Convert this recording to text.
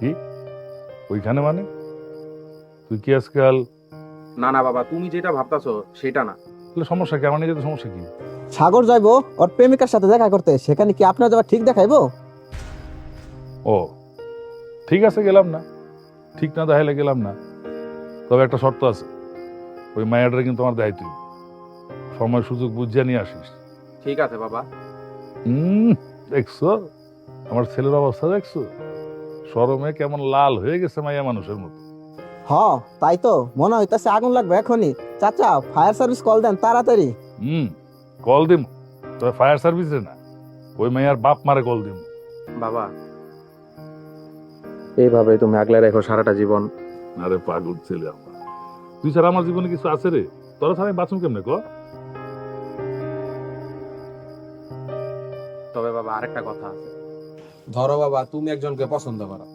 কি ওইখানে মানে তুই কি আজকাল? না না বাবা, তুমি যেটা ভাবতাছো সেটা না। তাহলে সমস্যা কি? আমার নিজের সমস্যা কি? সাগর যাইবো ওর প্রেমিকার সাথে দেখা করতে, সেখানে কি আপনার যাওয়া ঠিক দেখাইবো? ও ঠিক আছে, গেলাম না। ঠিক না দেখাইলে গেলাম না, তবে একটা শর্ত আছে। ওই মায়াটা কিন্তু আমার দেখাই, তুই সময় সুযোগ বুঝিয়ে নিয়ে আসিস। ঠিক আছে বাবা। দেখছো আমার ছেলের অবস্থা, দেখছো শরমে কেমন লাল হয়ে গেছে মাইয়া মানুষের মতো। হ, তাই তো মনে হইতাছে আগুন লাগবে এখনই। চাচা, ফায়ার সার্ভিস কল দেন তাড়াতাড়ি। কল দিম, তবে ফায়ার সার্ভিসে না, ওই মাইয়ার বাপ মারে কল দিম। বাবা, এইভাবে তুমি আগলে রেখো সারাটা জীবন। আরে পাগল ছেলে আমার, তুই ছাড়া আমার জীবনে কিছু আছে রে? তোরা ছাড়া আমি বাঁচুম কেমনে ক? তবে বাবা আরেকটা কথা আছে। ধরো বাবা, তুমি একজনকে পছন্দ করো,